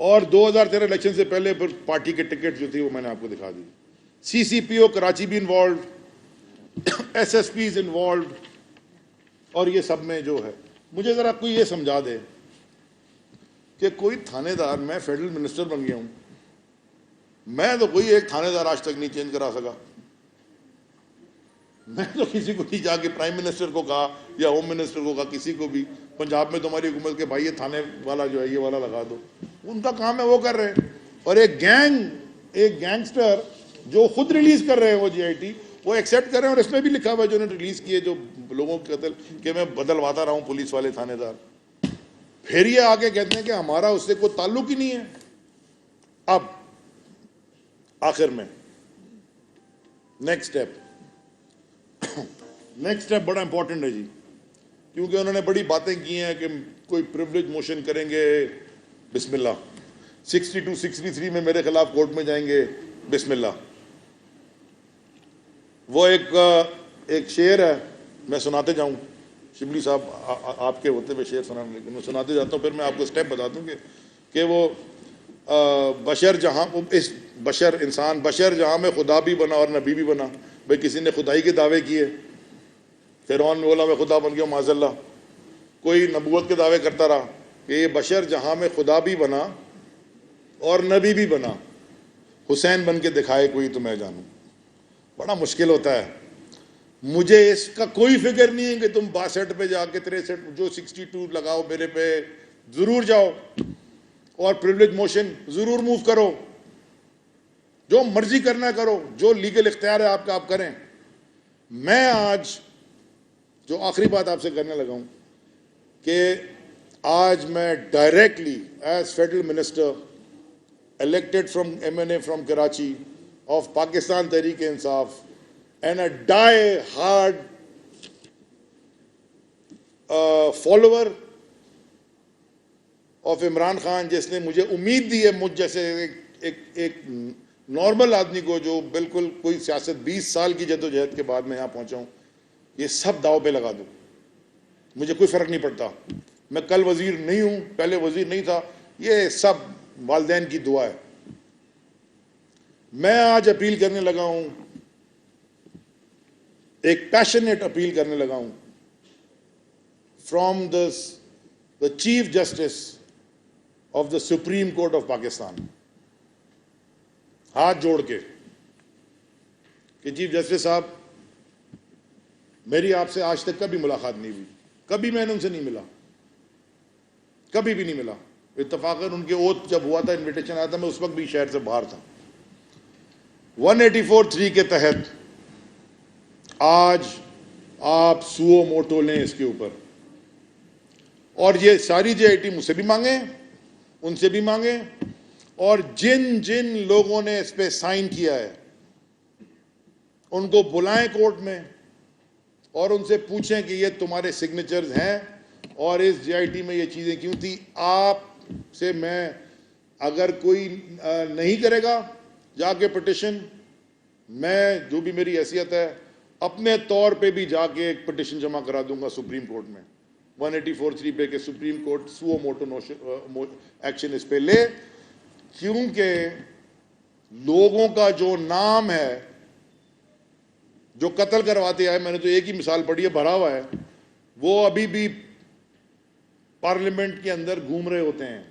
اور 2013 الیکشن سے پہلے پھر پارٹی کے ٹکٹ جو تھی وہ میں نے آپ کو دکھا دی. CCPO کراچی بھی انوالوڈ, SSPs انوالوڈ, اور یہ سب میں جو ہے. مجھے ذرا کوئی یہ سمجھا دے کہ کوئی تھانے دار, میں فیڈرل منسٹر بن گیا ہوں, میں تو کوئی ایک تھانے دار آج تک نہیں چینج کرا سکا. میں تو کسی کو نہیں جا کے پرائم منسٹر کو کہا یا ہوم منسٹر کو کہا, کسی کو بھی پنجاب میں تمہاری حکومت کے بھائی یہ تھانے والا جو ہے یہ والا لگا دو. ان کا کام ہے, وہ کر رہے ہیں. اور ایک گینگسٹر جو خود ریلیز کر رہے ہیں وہ GIT, وہ ایکسیپٹ کر رہے ہیں. اور اس میں بھی لکھا ہوا ہے جو انہوں نے ریلیز کیے جو لوگوں کے قتل کہ میں بدلواتا رہا ہوں پولیس والے تھانے دار. پھر یہ آگے کہتے ہیں کہ ہمارا اس سے کوئی تعلق ہی نہیں ہے. اب آخر میں نیکسٹ اسٹیپ بڑا امپورٹنٹ ہے جی, کیونکہ انہوں نے بڑی باتیں کی ہیں کہ کوئی پریولیج موشن کریں گے, بسم اللہ. 62-63 میں میرے خلاف کورٹ میں جائیں گے, بسم اللہ. وہ ایک شعر ہے, میں سناتے جاؤں, شبلی صاحب آپ کے ہوتے ہوئے شعر سنانے, لیکن میں سناتے جاتا ہوں, پھر میں آپ کو اسٹیپ بتا دوں کہ وہ بشر جہاں, اس انسان بشر جہاں میں خدا بھی بنا اور نبی بھی بنا. بھئی کسی نے خدائی کے دعوے کیے, فرعون میں بولا میں خدا بن گیا معاذ اللہ. کوئی نبوت کے دعوے کرتا رہا کہ یہ بشر جہاں میں خدا بھی بنا اور نبی بھی بنا, حسین بن کے دکھائے کوئی تو میں جانوں. بڑا مشکل ہوتا ہے. مجھے اس کا کوئی فکر نہیں ہے کہ تم 62 پہ جا کے 63 جو 62 لگاؤ میرے پہ, ضرور جاؤ اور پریولیج موشن ضرور موو کرو, جو مرضی کرنا کرو, جو لیگل اختیار ہے آپ کا آپ کریں. میں آج جو آخری بات آپ سے کرنے لگا ہوں کہ آج میں directly as federal minister elected from MNA from Karachi of Pakistan Tehreek-e-Insaf and a die-hard follower of Imran Khan, جس نے مجھے امید دی ہے مجھ جیسے ایک نارمل آدمی کو جو بالکل کوئی سیاست 20 سال کی جدوجہد کے بعد میں یہاں پہنچا ہوں, یہ سب داؤ پہ لگا دوں. مجھے کوئی فرق نہیں پڑتا. میں کل وزیر نہیں ہوں, پہلے وزیر نہیں تھا, یہ سب والدین کی دعا ہے. میں آج اپیل کرنے لگا ہوں, ایک پیشنیٹ اپیل کرنے لگا ہوں from the chief justice of the supreme court of Pakistan, ہاتھ جوڑ کے کہ چیف جسٹس صاحب, میری آپ سے آج تک کبھی ملاقات نہیں ہوئی, کبھی میں نے ان سے نہیں ملا, کبھی بھی نہیں ملا. اتفاقاً ان کے اوتھ جب ہوا تھا, انویٹیشن آیا تھا, میں اس وقت بھی شہر سے باہر تھا. 184(3) کے تحت آج آپ سو موٹو لیں اس کے اوپر, اور یہ ساری GIT مجھ سے بھی مانگیں, ان سے بھی مانگیں, اور جن لوگوں نے اس پہ سائن کیا ہے ان کو بلائیں کورٹ میں اور ان سے پوچھیں کہ یہ تمہارے سگنیچرز ہیں اور اس GIT میں یہ چیزیں کیوں تھی. آپ سے میں, اگر کوئی نہیں کرے گا جا کے پٹیشن, میں جو بھی میری حیثیت ہے اپنے طور پہ بھی جا کے ایک پٹیشن جمع کرا دوں گا سپریم کورٹ میں 184(3) پہ کہ supreme court suo motu action اس پہ لے, کیونکہ لوگوں کا جو نام ہے جو قتل کرواتے آئے, میں نے تو ایک ہی مثال پڑھی ہے, بھرا ہوا ہے, وہ ابھی بھی پارلیمنٹ کے اندر گھوم رہے ہوتے ہیں,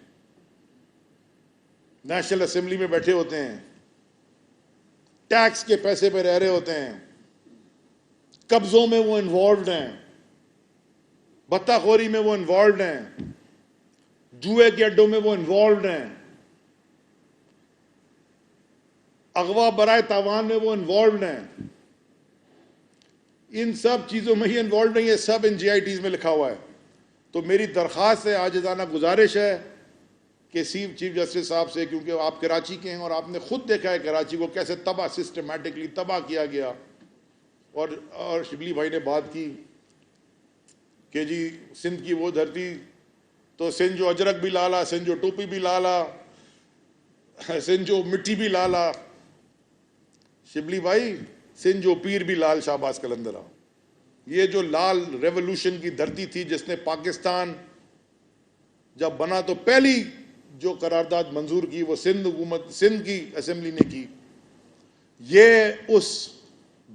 نیشنل اسمبلی میں بیٹھے ہوتے ہیں, ٹیکس کے پیسے پہ رہ رہے ہوتے ہیں, قبضوں میں وہ انوالوڈ ہیں, بتہ خوری میں وہ انوالوڈ ہیں, جوئے کے اڈوں میں وہ انوالوڈ ہیں, اغوا برائے تاوان میں وہ انوالوڈ ہیں. ان سب چیزوں میں ہی انوالوڈ نہیں ہے, سب ان جی آئی ٹیز میں لکھا ہوا ہے. تو میری درخواست ہے, عاجزانہ گزارش ہے کہ چیف جسٹس صاحب سے, کیونکہ آپ کراچی کے ہیں اور آپ نے خود دیکھا ہے کراچی کو کیسے تباہ, سسٹمیٹکلی تباہ کیا گیا. اور شبلی بھائی نے بات کی کہ جی سندھ کی وہ دھرتی, تو سندھ جو اجرک بھی لالا, سندھ جو ٹوپی بھی لالا, سندھ جو مٹی بھی لالا. شبلی بھائی, سندھ جو پیر بھی لال, شہباز قلندرہ. یہ جو لال ریولوشن کی دھرتی تھی جس نے پاکستان جب بنا تو پہلی جو قرارداد منظور کی وہ سندھ کی اسمبلی نے کی. یہ اس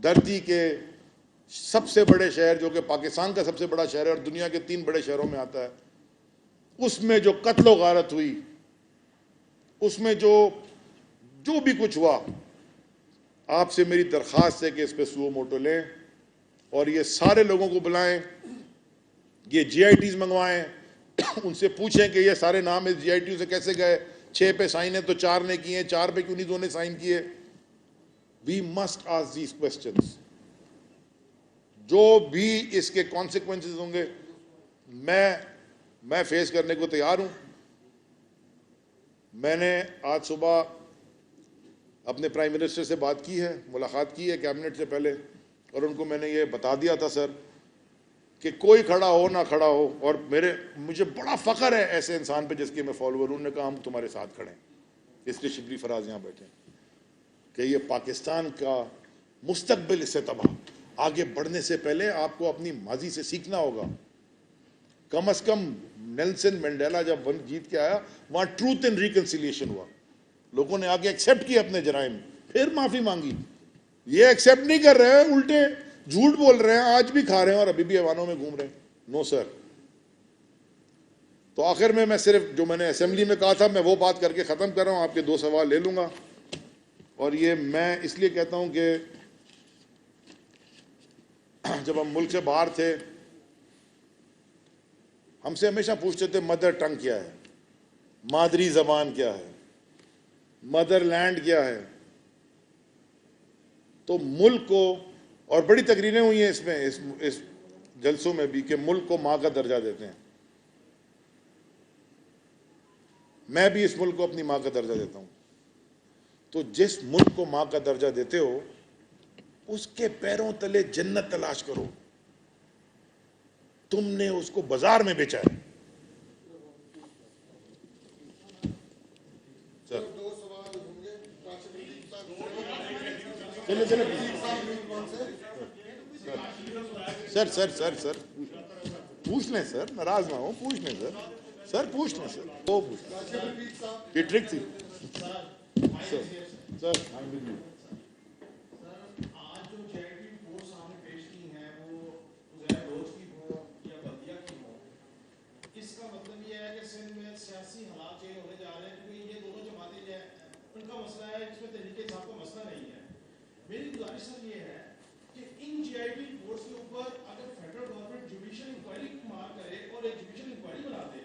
دھرتی کے سب سے بڑے شہر, جو کہ پاکستان کا سب سے بڑا شہر ہے اور دنیا کے 3 بڑے شہروں میں آتا ہے, اس میں جو قتل و غارت ہوئی, اس میں جو بھی کچھ ہوا, آپ سے میری درخواست ہے کہ اس پہ سو موٹو لیں اور یہ سارے لوگوں کو بلائیں, یہ جی آئی ٹیز منگوائیں, ان سے پوچھیں کہ یہ سارے نام اس جی آئی ٹیز سے کیسے گئے, 6 پہ سائن ہے تو 4 نے کیے, 4 پہ کیوں نہیں 2 نے سائن کیے. We must ask these questions. جو بھی اس کے کانسیکوینسز ہوں گے میں فیس کرنے کو تیار ہوں. میں نے آج صبح اپنے پرائم منسٹر سے بات کی ہے, ملاقات کی ہے کیبنٹ سے پہلے, اور ان کو میں نے یہ بتا دیا تھا سر کہ کوئی کھڑا ہو نہ کھڑا ہو, اور مجھے بڑا فخر ہے ایسے انسان پہ جس کے میں فالوور ہوں. انہوں نے کہا ہم تمہارے ساتھ کھڑے ہیں, اس لیے شبلی فراز یہاں بیٹھے ہیں کہ یہ پاکستان کا مستقبل اس سے تباہ. آگے بڑھنے سے پہلے آپ کو اپنی ماضی سے سیکھنا ہوگا. کم از کم نیلسن منڈیلا جب جیت کے آیا وہاں ٹروتھ اینڈ ریکنسیلیشن ہوا, لوگوں نے آگے ایکسیپٹ کیا اپنے جرائم, پھر معافی مانگی. یہ ایکسیپٹ نہیں کر رہے ہیں, الٹے جھوٹ بول رہے ہیں, آج بھی کھا رہے ہیں اور ابھی بھی ایوانوں میں گھوم رہے ہیں. نو سر. تو آخر میں صرف جو میں نے اسمبلی میں کہا تھا میں وہ بات کر کے ختم کر رہا ہوں. آپ کے 2 سوال لے لوں گا, اور یہ میں اس لیے کہتا ہوں کہ جب ہم ملک سے باہر تھے ہم سے ہمیشہ پوچھتے تھے مدر ٹنگ کیا ہے, مادری زبان کیا ہے, مدر لینڈ کیا ہے. تو ملک کو, اور بڑی تقریریں ہوئی ہیں اس میں, اس جلسوں میں بھی, کہ ملک کو ماں کا درجہ دیتے ہیں. میں بھی اس ملک کو اپنی ماں کا درجہ دیتا ہوں. تو جس ملک کو ماں کا درجہ دیتے ہو اس کے پیروں تلے جنت تلاش کرو. تم نے اس کو بازار میں بیچا ہے. سر پوچھ لیں سر, ناراض نہ ہو, پوچھ لیں سر پوچھ لیں سر, وہ پوچھ لیں. یہ ٹرک تھی سر. سیاسی حالات چینج ہونے جا رہے ہیں کیونکہ یہ دونوں جماعتیں جو ہیں ان کا مسئلہ ہے, اس میں طریقے صاحب کا مسئلہ نہیں ہے. میری گزارش سر یہ ہے کہ ان جی آئی ٹی کورس کے اوپر اگر فیڈرل گورنمنٹ جوڈیشل انکوائری مار کرے اور ایک جوڈیشل انکوائری بنا دے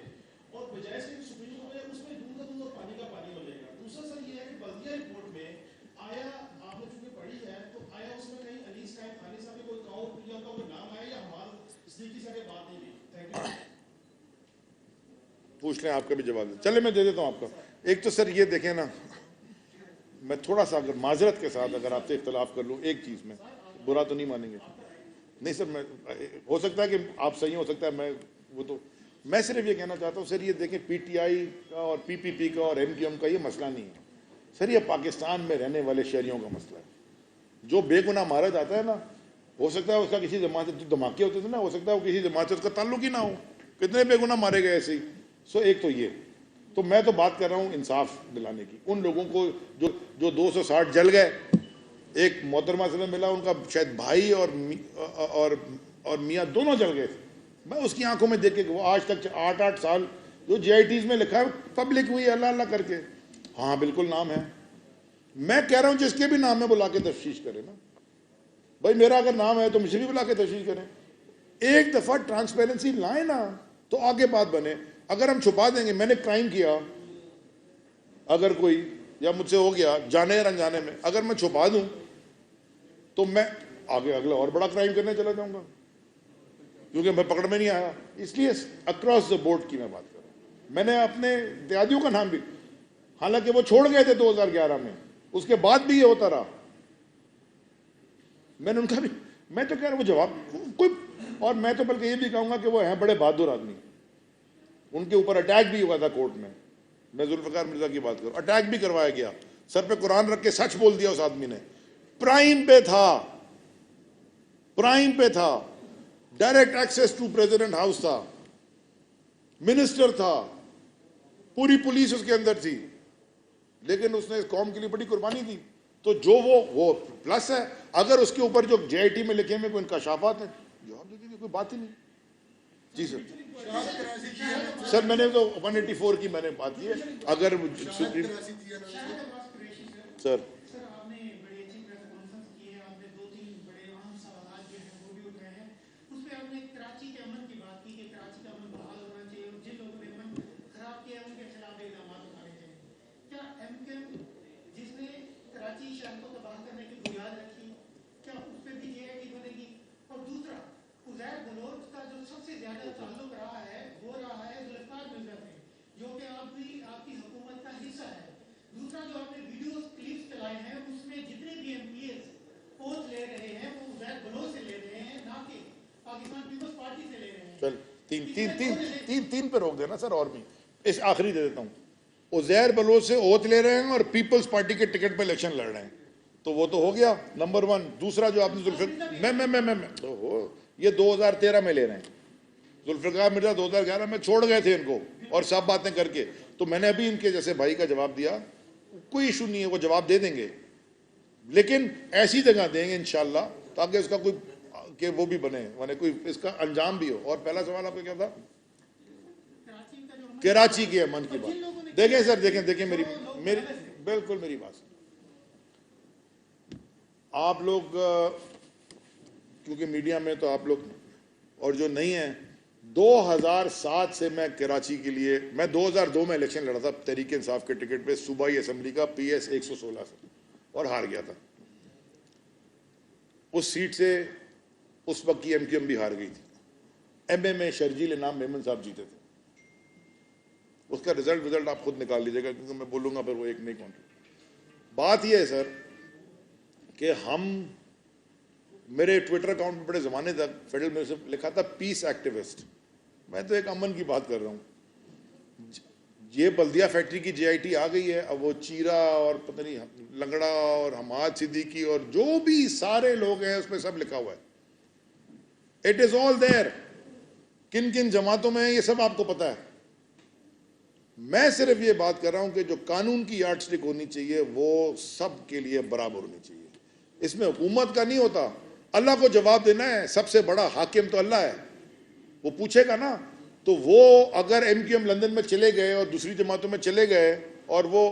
اور بجائے سے سپریم کورٹ ہے اس میں دودھ کا دودھ اور پانی کا پانی ہو جائے گا. دوسرا سر یہ ہے کہ بلدیہ رپورٹ میں آیا, آپ نے چونکہ پڑھی ہے تو آیا اس میں کہیں انیس قائم خانی صاحب کے کوئی اکاؤنٹ یا ان کا کوئی نام آیا یا ہمارا صدیقی صاحب بات نہیں ہوئی. Thank you. پوچھ لیں, آپ کا بھی جواب دیں. چلے میں دے دیتا ہوں آپ کا. ایک تو سر یہ دیکھیں نا, میں تھوڑا سا اگر معذرت کے ساتھ اگر آپ سے اختلاف کر لوں ایک چیز میں, برا تو نہیں مانیں گے؟ نہیں سر, میں ہو سکتا ہے کہ آپ صحیح, ہو سکتا ہے میں صرف یہ کہنا چاہتا ہوں سر, یہ دیکھیں پی ٹی آئی کا اور پی پی پی کا اور ایم کیو ایم کا یہ مسئلہ نہیں ہے سر, یہ پاکستان میں رہنے والے شہریوں کا مسئلہ ہے. جو بے گناہ مارا جاتا ہے نا, ہو سکتا ہے اس کا کسی جماعت سے دھماکے ہوتے تھے نا, ہو سکتا ہے وہ کسی جماعت سے اس کا تعلق ہی نہ ہو. کتنے بے گناہ مارے گئے ایسے ہی. ایک تو یہ, تو میں تو بات کر رہا ہوں انصاف دلانے کی. ان لوگوں کو جو 260 جل گئے ایک محترمہ سے ملا, ان کا شاید بھائی اور میاں دونوں جل گئے تھے. میں اس کی آنکھوں میں دیکھ کے, وہ آج تک 8 سال جو جی آئی ٹیز میں لکھا ہے پبلک ہوئی اللہ اللہ کر کے, ہاں بالکل نام ہے. میں کہہ رہا ہوں جس کے بھی نام ہے بلا کے تفتیش کرے نا بھائی, میرا اگر نام ہے تو مجھے بھی بلا کے تفتیش کریں. ایک دفعہ ٹرانسپیرنسی لائیں نا تو آگے بات بنے. اگر ہم چھپا دیں گے میں نے کرائم کیا اگر کوئی, یا مجھ سے ہو گیا جانے یا انجانے میں, اگر میں چھپا دوں تو میں آگے اگلا اور بڑا کرائم کرنے چلا جاؤں گا, کیونکہ میں پکڑ میں نہیں آیا. اس لیے اکراس دا بورڈ کی میں بات کر رہا ہوں. میں نے اپنے دیہاتیوں کا نام بھی, حالانکہ وہ چھوڑ گئے تھے 2011 میں, اس کے بعد بھی یہ ہوتا رہا, میں نے ان کا بھی, میں تو کہہ رہا ہوں وہ جواب کوئی, اور میں تو بلکہ یہ بھی کہوں گا کہ وہ ہیں بڑے بہادر آدمی. ان کے اوپر اٹیک بھی ہوا تھا کورٹ میں ذوالفقار مرزا کی بات کروں, اٹیک بھی کروایا گیا, سر پہ قرآن رکھ کے سچ بول دیا اس آدمی نے. پرائم پہ تھا, direct access to president house تھا, منسٹر تھا, پوری پولیس اس کے اندر تھی, لیکن اس نے اس قوم کے لیے بڑی قربانی دی. تو جو وہ پلس ہے. اگر اس کے اوپر جو جے آئی ٹی میں لکھے میں کوئی انکشافات ہیں, جواب دے دیجیے, کوئی بات ہی نہیں. جی سر میں نے تو 184 کی میں نے بات کی ہے. اگر سر تین پہ روک دینا سر, اور بھی اس آخری دے دیتا ہوں. عزیر بلوچ سے اوت لے رہے ہیں اور پیپلز پارٹی کے ٹکٹ پہ الیکشن لڑ رہے ہیں, تو وہ تو ہو گیا نمبر 1. دوسرا جو آپ نے یہ 2013 میں لے رہے ہیں, ذوالفقار مرزا 2011 میں چھوڑ گئے تھے ان کو, اور سب باتیں کر کے. تو میں نے ابھی ان کے جیسے بھائی کا جواب دیا, کوئی ایشو نہیں ہے, وہ جواب دے دیں گے, لیکن ایسی جگہ دیں گے انشاءاللہ تاکہ اس کا کوئی کہ وہ بھی بنے, کوئی اس کا انجام بھی ہو. اور پہلا سوال آپ کا کیا تھا؟ کراچی کے امن کی بات. دیکھیں سر, دیکھیں میری بالکل میری بات. آپ لوگ کیونکہ میڈیا میں تو آپ لوگ, اور جو نہیں ہیں, 2007 سے میں کراچی کے لیے, میں 2002 میں الیکشن لڑا تھا تحریک انصاف کے ٹکٹ پہ صوبائی اسمبلی کا PS 116 سے, اور ہار گیا تھا. اس سیٹ سے اس وقت کی MQM بھی ہار گئی تھی. ایم اے میں شرجیل انعام میمن صاحب جیتے تھے. اس کا رزلٹ آپ خود نکال لیجیے گا, کیونکہ میں بولوں گا پھر وہ ایک نہیں کاؤنٹ. بات یہ ہے سر کہ میرے ٹویٹر اکاؤنٹ میں بڑے زمانے تک فیڈرل میں لکھا تھا پیس ایکٹیوسٹ. میں تو ایک امن کی بات کر رہا ہوں. یہ بلدیہ فیکٹری کی جے آئی ٹی آ گئی ہے, اب وہ چیرا اور پتہ نہیں لنگڑا اور حماد صدیقی اور جو بھی سارے لوگ ہیں اس میں سب لکھا ہوا ہے. اٹ از آل دیر. کن کن جماعتوں میں یہ سب آپ کو پتا ہے. میں صرف یہ بات کر رہا ہوں کہ جو قانون کی یارڈ سٹک ہونی چاہیے وہ سب کے لیے برابر ہونی چاہیے. اس میں حکومت کا نہیں ہوتا, اللہ کو جواب دینا ہے. سب سے بڑا حاکم تو اللہ ہے, وہ پوچھے گا نا. تو وہ اگر MQM لندن میں چلے گئے اور دوسری جماعتوں میں چلے گئے, اور وہ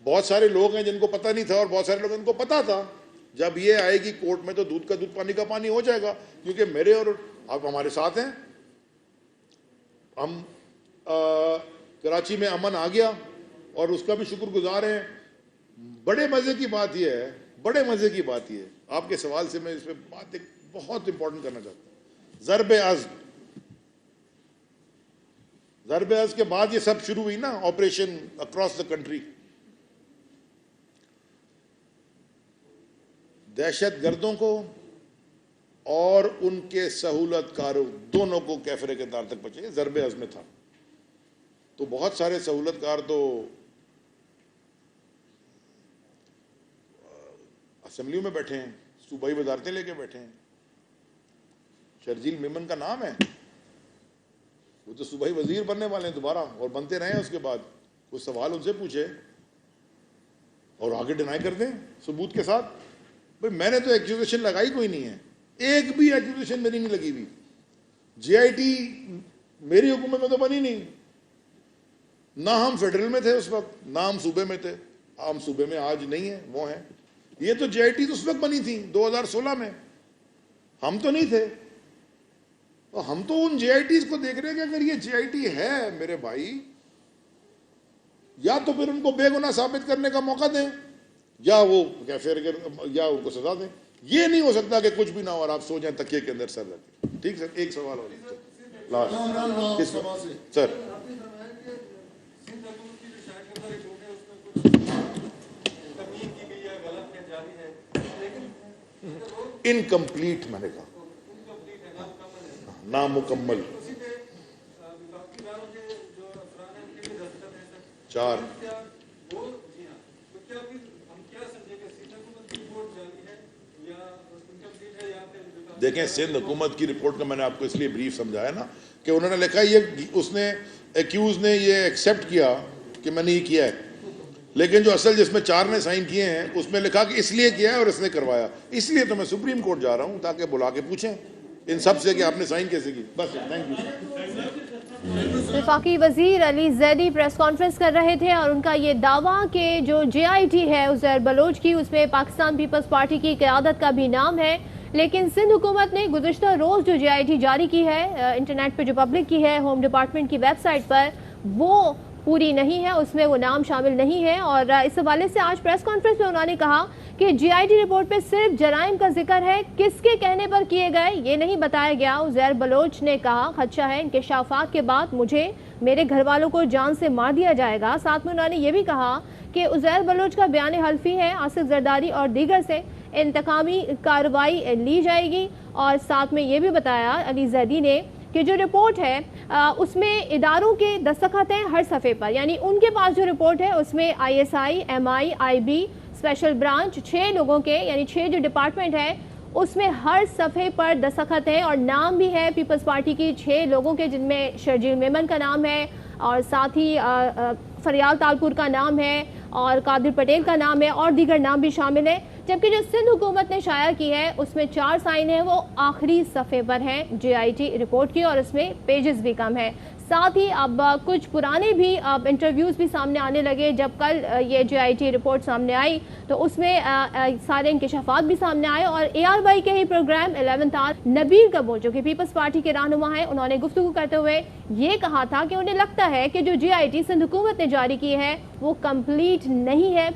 بہت سارے لوگ ہیں جن کو پتہ نہیں تھا اور بہت سارے لوگ ان کو پتہ تھا, جب یہ آئے گی کورٹ میں تو دودھ کا دودھ پانی کا پانی ہو جائے گا. کیونکہ میرے اور آپ ہمارے ساتھ ہیں. ہم کراچی میں امن آ گیا اور اس کا بھی شکر گزار ہیں. بڑے مزے کی بات یہ ہے, آپ کے سوال سے میں اس پہ بات ایک بہت امپورٹنٹ کرنا چاہتا ہوں. ضرب عزم کے بعد یہ سب شروع ہوئی نا, آپریشن اکراس دا کنٹری. دہشت گردوں کو اور ان کے سہولت کاروں دونوں کو کیفرے کے دار تک پہنچے. ضرب عزم میں تھا تو بہت سارے سہولت کار تو اسمبلیوں میں بیٹھے ہیں, صوبائی وزارتیں لے کے بیٹھے ہیں. شرجیل میمن کا نام ہے, وہ تو صوبائی وزیر بننے والے ہیں دوبارہ, اور بنتے رہے ہیں. اس کے بعد کوئی سوال ان سے پوچھے اور آگے ڈینائی کر دیں ثبوت کے ساتھ. بھائی میں نے تو ایکوزیشن لگائی کوئی نہیں ہے, ایک بھی ایکوزیشن میری نہیں لگی ہوئی. JIT میری حکومت میں تو بنی نہیں, نہ ہم فیڈرل میں تھے اس وقت, نہ ہم صوبے میں تھے. ہم صوبے میں آج نہیں ہیں, وہ ہیں. یہ تو JIT تو اس وقت بنی تھی 2016 میں, ہم تو نہیں تھے. ہم تو ان JITs کو دیکھ رہے ہیں کہ اگر یہ JIT ہے میرے بھائی, یا تو پھر ان کو بے گناہ ثابت کرنے کا موقع دیں, یا وہ یا ان کو سزا دیں. یہ نہیں ہو سکتا کہ کچھ بھی نہ ہو اور آپ سو جائیں تکیے کے اندر سر رکھیں. ٹھیک سر, ایک سوال اور سر. انکمپلیٹ میں نے کہا, نامکمل. 4 دیکھیں, سندھ حکومت کی رپورٹ کا میں نے آپ کو اس لیے بریف سمجھایا نا کہ انہوں نے لکھا یہ, اس نے ایکیوز نے یہ ایکسیپٹ کیا کہ میں نے یہ کیا ہے, لیکن جو اصل جس میں 4 نے سائن کیے ہیں اس میں لکھا کہ اس لیے کیا ہے اور اس نے کروایا. اس لیے تو میں سپریم کورٹ جا رہا ہوں تاکہ بلا کے پوچھیں ان سب سے کہ آپ نے سائن کیسے کی. بس, تھینک یو. وفاقی وزیر علی زیدی پریس کانفرنس کر رہے تھے اور ان کا یہ دعویٰ کہ جو JIT ہے عزیر بلوچ کی, اس میں پاکستان پیپلز پارٹی کی قیادت کا بھی نام ہے, لیکن سندھ حکومت نے گزشتہ روز جو JIT جاری کی ہے انٹرنیٹ پہ جو پبلک کی ہے ہوم ڈپارٹمنٹ کی ویب سائٹ پر, وہ پوری نہیں ہے, اس میں وہ نام شامل نہیں ہے. اور اس حوالے سے آج پریس کانفرنس میں انہوں نے کہا کہ JIT رپورٹ پہ صرف جرائم کا ذکر ہے, کس کے کہنے پر کیے گئے یہ نہیں بتایا گیا. عزیر بلوچ نے کہا خدشہ ہے انکشافات کے بعد مجھے میرے گھر والوں کو جان سے مار دیا جائے گا. ساتھ میں انہوں نے یہ بھی کہا کہ عزیر بلوچ کا بیان حلفی ہے, آصف زرداری اور دیگر سے انتقامی کارروائی لی جائے گی. اور ساتھ میں یہ بھی بتایا علی زیدی نے کہ جو رپورٹ ہے اس میں اداروں کے دستخط ہیں ہر صفحے پر, یعنی ان کے پاس جو رپورٹ ہے اس میں ISI, MI, IB, special branch 6 لوگوں کے, یعنی 6 جو ڈپارٹمنٹ ہے اس میں ہر صفحے پر دستخط ہیں اور نام بھی ہے پیپلز پارٹی کی 6 لوگوں کے, جن میں شرجیل میمن کا نام ہے اور ساتھ ہی فریال تالپور کا نام ہے اور قادر پٹیل کا نام ہے اور دیگر نام بھی شامل ہیں. جبکہ جو سندھ حکومت نے شائع کی ہے اس میں 4 سائن ہیں, وہ آخری صفحے پر ہیں JIT رپورٹ کی اور اس میں پیجز بھی کم ہیں. ساتھ ہی اب کچھ پرانے بھی انٹرویوز بھی سامنے آنے لگے. جب کل یہ JIT رپورٹ سامنے آئی تو اس میں سارے انکشافات بھی سامنے آئے اور ARY کے ہی پروگرام 11th آور نبیل کبور جو کہ پیپلز پارٹی کے رہنما ہیں, انہوں نے گفتگو کرتے ہوئے یہ کہا تھا کہ انہیں لگتا ہے کہ جو JIT سندھ حکومت نے جاری کی ہے وہ کمپلیٹ نہیں ہے.